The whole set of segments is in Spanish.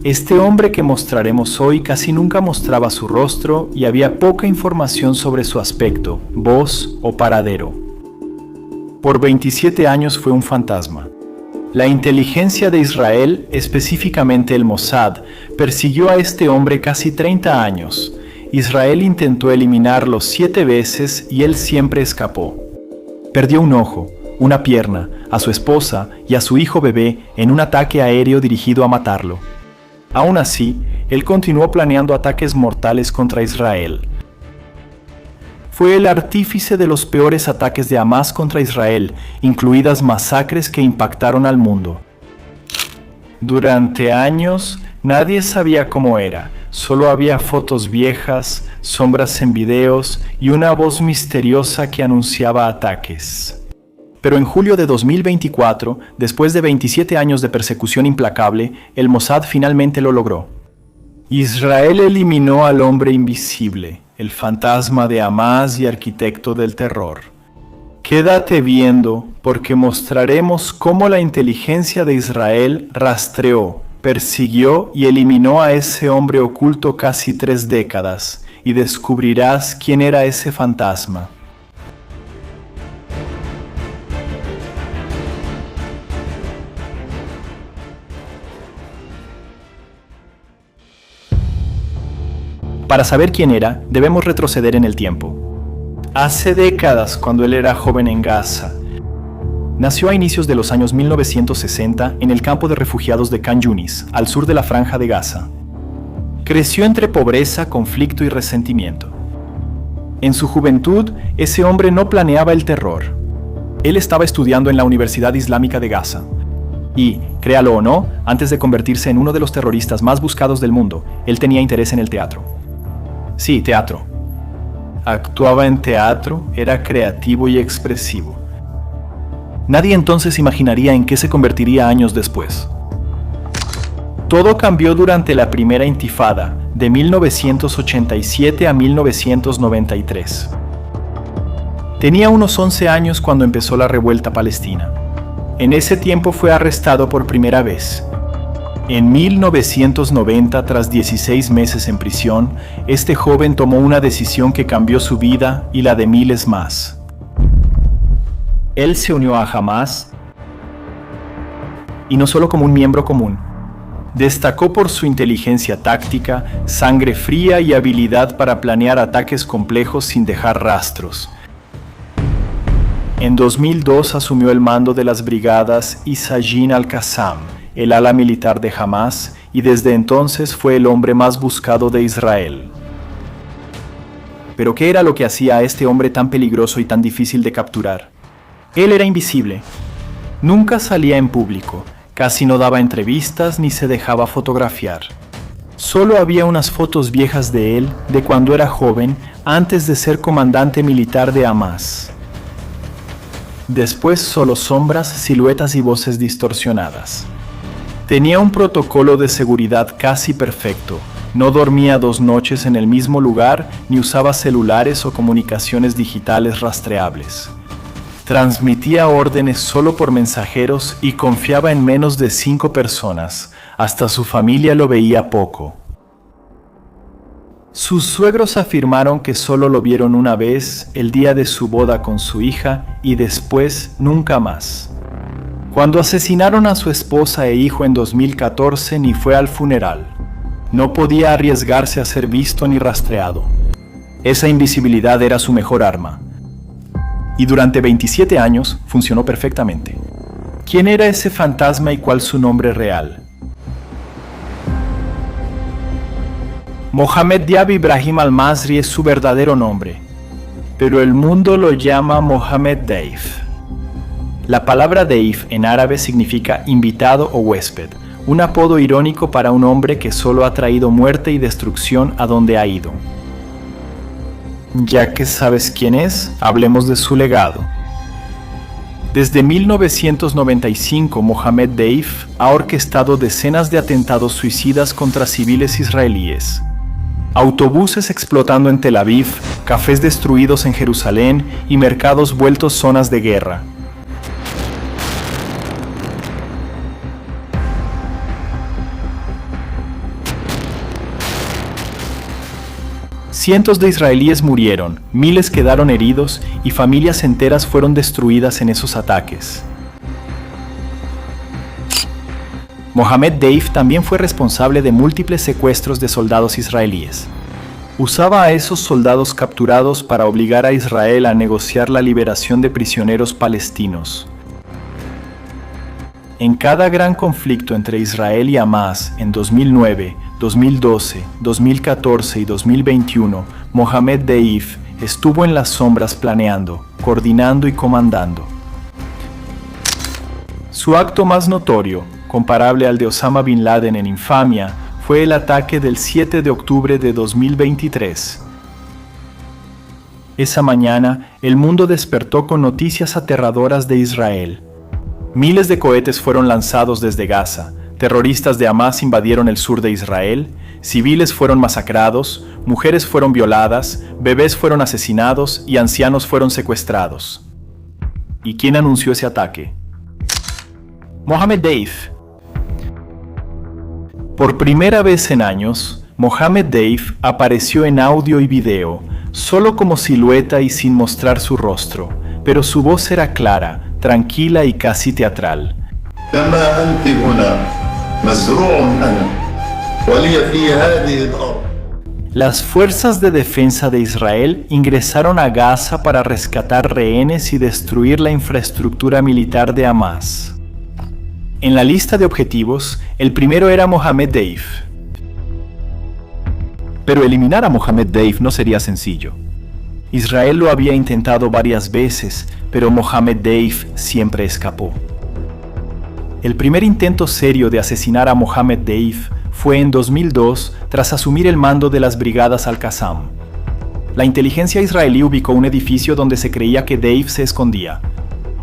Este hombre que mostraremos hoy casi nunca mostraba su rostro y había poca información sobre su aspecto, voz o paradero. Por 27 años fue un fantasma. La inteligencia de Israel, específicamente el Mossad, persiguió a este hombre casi 30 años. Israel intentó eliminarlo 7 veces y él siempre escapó. Perdió un ojo, una pierna, a su esposa y a su hijo bebé en un ataque aéreo dirigido a matarlo. Aún así, él continuó planeando ataques mortales contra Israel. Fue el artífice de los peores ataques de Hamás contra Israel, incluidas masacres que impactaron al mundo. Durante años, nadie sabía cómo era, solo había fotos viejas, sombras en videos y una voz misteriosa que anunciaba ataques. Pero en julio de 2024, después de 27 años de persecución implacable, el Mossad finalmente lo logró. Israel eliminó al hombre invisible, el fantasma de Hamás y arquitecto del terror. Quédate viendo, porque mostraremos cómo la inteligencia de Israel rastreó, persiguió y eliminó a ese hombre oculto casi 3 décadas, y descubrirás quién era ese fantasma. Para saber quién era, debemos retroceder en el tiempo. Hace décadas, cuando él era joven en Gaza, nació a inicios de los años 1960 en el campo de refugiados de Khan Yunis, al sur de la Franja de Gaza. Creció entre pobreza, conflicto y resentimiento. En su juventud, ese hombre no planeaba el terror. Él estaba estudiando en la Universidad Islámica de Gaza. Y, créalo o no, antes de convertirse en uno de los terroristas más buscados del mundo, él tenía interés en el teatro. Sí, teatro. Actuaba en teatro, era creativo y expresivo. Nadie entonces imaginaría en qué se convertiría años después. Todo cambió durante la primera intifada, de 1987 a 1993. Tenía unos 11 años cuando empezó la revuelta palestina. En ese tiempo fue arrestado por primera vez. En 1990, tras 16 meses en prisión, este joven tomó una decisión que cambió su vida y la de miles más. Él se unió a Hamás, y no solo como un miembro común. Destacó por su inteligencia táctica, sangre fría y habilidad para planear ataques complejos sin dejar rastros. En 2002 asumió el mando de las brigadas Isajin al-Qassam, el ala militar de Hamás, y desde entonces fue el hombre más buscado de Israel. ¿Pero qué era lo que hacía a este hombre tan peligroso y tan difícil de capturar? Él era invisible. Nunca salía en público, casi no daba entrevistas ni se dejaba fotografiar. Solo había unas fotos viejas de él, de cuando era joven, antes de ser comandante militar de Hamás. Después solo sombras, siluetas y voces distorsionadas. Tenía un protocolo de seguridad casi perfecto. No dormía 2 noches en el mismo lugar ni usaba celulares o comunicaciones digitales rastreables. Transmitía órdenes solo por mensajeros y confiaba en menos de 5 personas. Hasta su familia lo veía poco. Sus suegros afirmaron que solo lo vieron una vez, el día de su boda con su hija, y después nunca más. Cuando asesinaron a su esposa e hijo en 2014, ni fue al funeral. No podía arriesgarse a ser visto ni rastreado. Esa invisibilidad era su mejor arma. Y durante 27 años funcionó perfectamente. ¿Quién era ese fantasma y cuál su nombre real? Mohamed Diab Ibrahim al-Masri es su verdadero nombre, pero el mundo lo llama Mohamed Deif. La palabra Deif en árabe significa invitado o huésped, un apodo irónico para un hombre que solo ha traído muerte y destrucción a donde ha ido. Ya que sabes quién es, hablemos de su legado. Desde 1995, Mohamed Deif ha orquestado decenas de atentados suicidas contra civiles israelíes. Autobuses explotando en Tel Aviv, cafés destruidos en Jerusalén y mercados vueltos zonas de guerra. Cientos de israelíes murieron, miles quedaron heridos y familias enteras fueron destruidas en esos ataques. Mohammed Deif también fue responsable de múltiples secuestros de soldados israelíes. Usaba a esos soldados capturados para obligar a Israel a negociar la liberación de prisioneros palestinos. En cada gran conflicto entre Israel y Hamás en 2009, 2012, 2014 y 2021, Mohammed Deif estuvo en las sombras planeando, coordinando y comandando. Su acto más notorio, comparable al de Osama Bin Laden en infamia, fue el ataque del 7 de octubre de 2023. Esa mañana, el mundo despertó con noticias aterradoras de Israel. Miles de cohetes fueron lanzados desde Gaza, terroristas de Hamás invadieron el sur de Israel, civiles fueron masacrados, mujeres fueron violadas, bebés fueron asesinados y ancianos fueron secuestrados. ¿Y quién anunció ese ataque? Mohammed Deif. Por primera vez en años, Mohammed Deif apareció en audio y video, solo como silueta y sin mostrar su rostro, pero su voz era clara, tranquila y casi teatral. Las fuerzas de defensa de Israel ingresaron a Gaza para rescatar rehenes y destruir la infraestructura militar de Hamás. En la lista de objetivos, el primero era Mohammed Deif. Pero eliminar a Mohammed Deif no sería sencillo. Israel lo había intentado varias veces, pero Mohammed Deif siempre escapó. El primer intento serio de asesinar a Mohammed Deif fue en 2002 tras asumir el mando de las brigadas Al-Qassam. La inteligencia israelí ubicó un edificio donde se creía que Deif se escondía.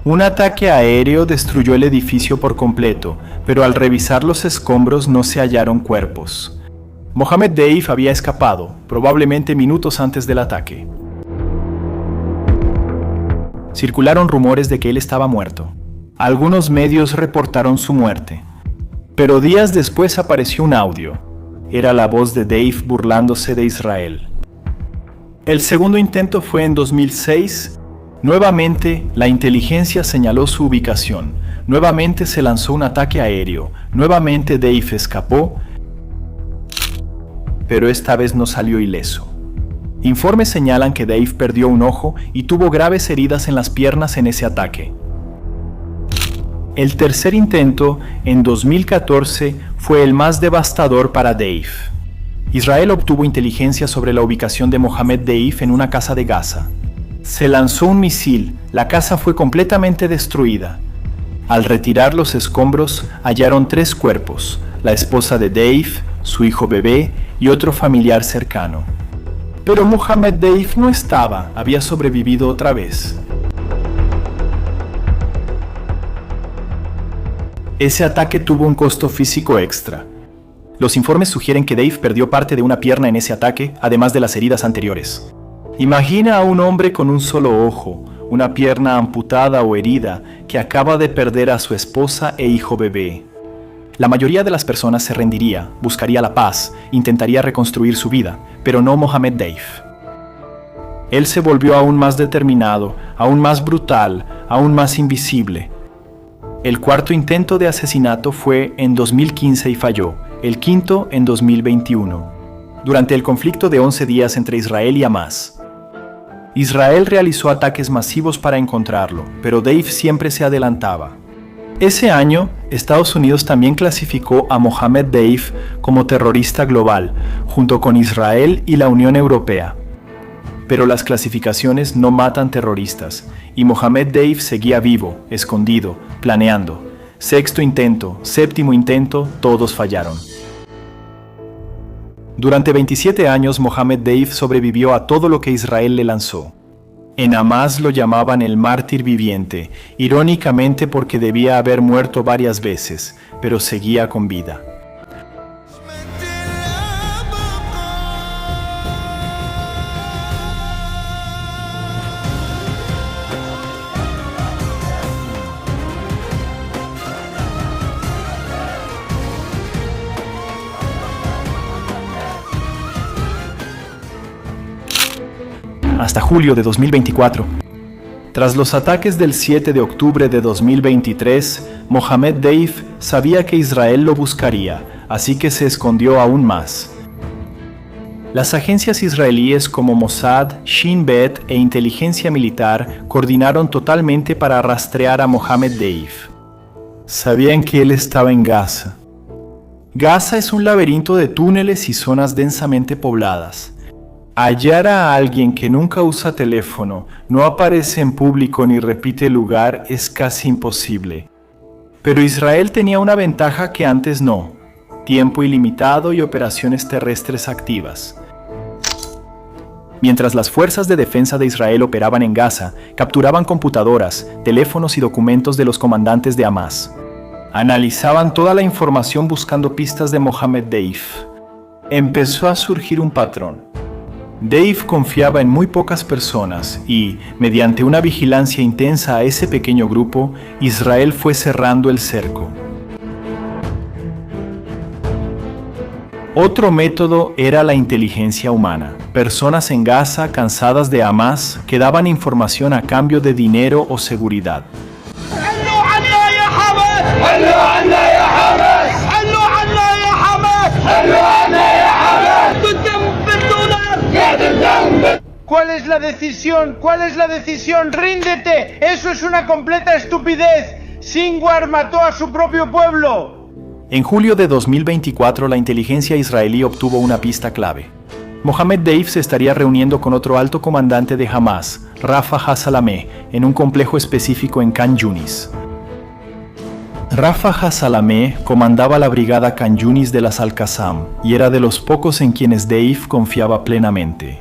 Un ataque aéreo destruyó el edificio por completo, pero al revisar los escombros no se hallaron cuerpos. Mohammed Deif había escapado, probablemente minutos antes del ataque. Circularon rumores de que él estaba muerto. Algunos medios reportaron su muerte. Pero días después apareció un audio. Era la voz de Deif burlándose de Israel. El segundo intento fue en 2006. Nuevamente, la inteligencia señaló su ubicación. Nuevamente se lanzó un ataque aéreo. Nuevamente Deif escapó, pero esta vez no salió ileso. Informes señalan que Deif perdió un ojo y tuvo graves heridas en las piernas en ese ataque. El tercer intento, en 2014, fue el más devastador para Deif. Israel obtuvo inteligencia sobre la ubicación de Mohammed Deif en una casa de Gaza. Se lanzó un misil, la casa fue completamente destruida. Al retirar los escombros, hallaron 3 cuerpos, la esposa de Deif, su hijo bebé y otro familiar cercano. Pero Mohammed Deif no había sobrevivido otra vez. Ese ataque tuvo un costo físico extra. Los informes sugieren que Deif perdió parte de una pierna en ese ataque, además de las heridas anteriores. Imagina a un hombre con un solo ojo, una pierna amputada o herida, que acaba de perder a su esposa e hijo bebé. La mayoría de las personas se rendiría, buscaría la paz, intentaría reconstruir su vida, pero no Mohammed Deif. Él se volvió aún más determinado, aún más brutal, aún más invisible. El cuarto intento de asesinato fue en 2015 y falló, el quinto en 2021, durante el conflicto de 11 días entre Israel y Hamás. Israel realizó ataques masivos para encontrarlo, pero Deif siempre se adelantaba. Ese año, Estados Unidos también clasificó a Mohammed Deif como terrorista global, junto con Israel y la Unión Europea. Pero las clasificaciones no matan terroristas, y Mohammed Deif seguía vivo, escondido, planeando. Sexto intento, séptimo intento, todos fallaron. Durante 27 años, Mohammed Deif sobrevivió a todo lo que Israel le lanzó. En Hamás lo llamaban el mártir viviente, irónicamente porque debía haber muerto varias veces, pero seguía con vida. hasta julio de 2024. Tras los ataques del 7 de octubre de 2023, Mohammed Deif sabía que Israel lo buscaría, así que se escondió aún más. Las agencias israelíes como Mossad, Shin Bet e Inteligencia Militar coordinaron totalmente para rastrear a Mohammed Deif. Sabían que él estaba en Gaza. Gaza es un laberinto de túneles y zonas densamente pobladas. Hallar a alguien que nunca usa teléfono, no aparece en público ni repite lugar es casi imposible. Pero Israel tenía una ventaja que antes no: tiempo ilimitado y operaciones terrestres activas. Mientras las fuerzas de defensa de Israel operaban en Gaza, capturaban computadoras, teléfonos y documentos de los comandantes de Hamás. Analizaban toda la información buscando pistas de Mohammed Deif. Empezó a surgir un patrón. Deif confiaba en muy pocas personas y, mediante una vigilancia intensa a ese pequeño grupo, Israel fue cerrando el cerco. Otro método era la inteligencia humana. Personas en Gaza, cansadas de Hamás, que daban información a cambio de dinero o seguridad. ¿Cuál es la decisión? ¿Cuál es la decisión? ¡Ríndete! ¡Eso es una completa estupidez! Sinwar mató a su propio pueblo. En julio de 2024, la inteligencia israelí obtuvo una pista clave. Mohammed Deif se estaría reuniendo con otro alto comandante de Hamás, Rafa Hassalameh, en un complejo específico en Khan Yunis. Rafa Hassalameh comandaba la brigada Khan Yunis de las Al-Qassam y era de los pocos en quienes Deif confiaba plenamente.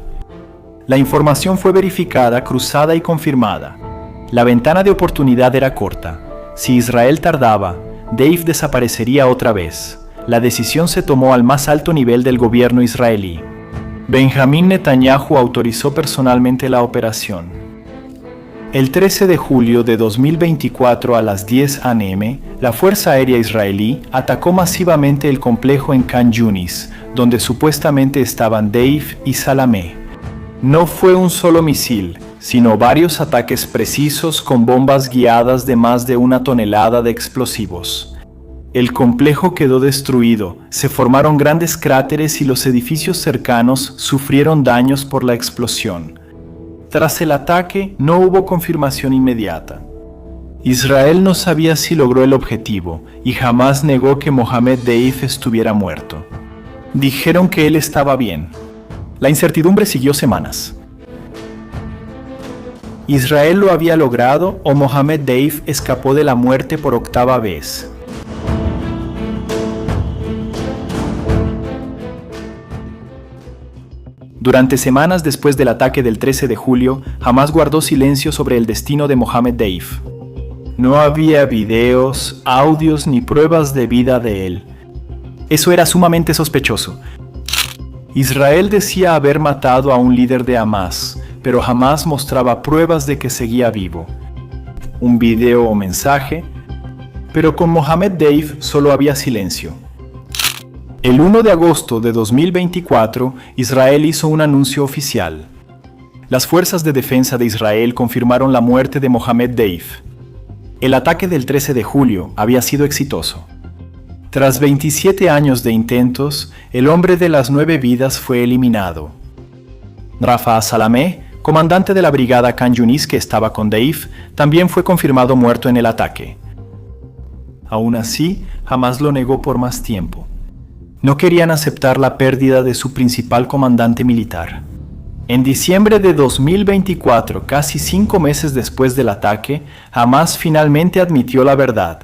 La información fue verificada, cruzada y confirmada. La ventana de oportunidad era corta. Si Israel tardaba, Deif desaparecería otra vez. La decisión se tomó al más alto nivel del gobierno israelí. Benjamín Netanyahu autorizó personalmente la operación. El 13 de julio de 2024 a las 10 a.m., la Fuerza Aérea Israelí atacó masivamente el complejo en Khan Yunis, donde supuestamente estaban Deif y Salameh. No fue un solo misil, sino varios ataques precisos con bombas guiadas de más de 1 tonelada de explosivos. El complejo quedó destruido, se formaron grandes cráteres y los edificios cercanos sufrieron daños por la explosión. Tras el ataque, no hubo confirmación inmediata. Israel no sabía si logró el objetivo y jamás negó que Mohammed Deif estuviera muerto. Dijeron que él estaba bien. La incertidumbre siguió semanas. ¿Israel lo había logrado o Mohammed Deif escapó de la muerte por 8ª vez? Durante semanas después del ataque del 13 de julio, Hamás guardó silencio sobre el destino de Mohammed Deif. No había videos, audios ni pruebas de vida de él. Eso era sumamente sospechoso. Israel decía haber matado a un líder de Hamás, pero jamás mostraba pruebas de que seguía vivo. Un video o mensaje, pero con Mohammed Deif solo había silencio. El 1 de agosto de 2024, Israel hizo un anuncio oficial. Las fuerzas de defensa de Israel confirmaron la muerte de Mohammed Deif. El ataque del 13 de julio había sido exitoso. Tras 27 años de intentos, el hombre de las 9 vidas fue eliminado. Rafa Hassalameh, comandante de la brigada Khan Yunis que estaba con Deif, también fue confirmado muerto en el ataque. Aún así, Hamás lo negó por más tiempo. No querían aceptar la pérdida de su principal comandante militar. En diciembre de 2024, casi 5 meses después del ataque, Hamás finalmente admitió la verdad.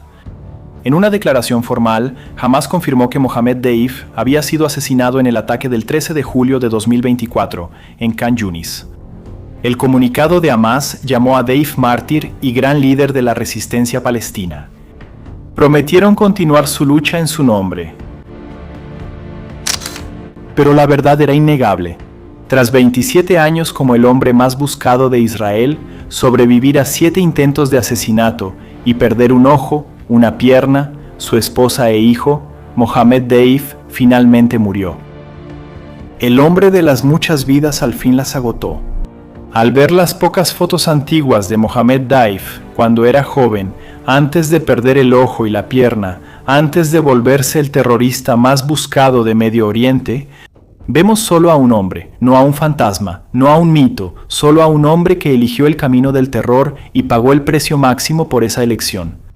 En una declaración formal, Hamás confirmó que Mohammed Deif había sido asesinado en el ataque del 13 de julio de 2024 en Khan Yunis. El comunicado de Hamás llamó a Deif mártir y gran líder de la resistencia palestina. Prometieron continuar su lucha en su nombre. Pero la verdad era innegable. Tras 27 años como el hombre más buscado de Israel, sobrevivir a 7 intentos de asesinato y perder un ojo, una pierna, su esposa e hijo, Mohammed Deif finalmente murió. El hombre de las muchas vidas al fin las agotó. Al ver las pocas fotos antiguas de Mohammed Daif cuando era joven, antes de perder el ojo y la pierna, antes de volverse el terrorista más buscado de Medio Oriente, vemos solo a un hombre, no a un fantasma, no a un mito, solo a un hombre que eligió el camino del terror y pagó el precio máximo por esa elección.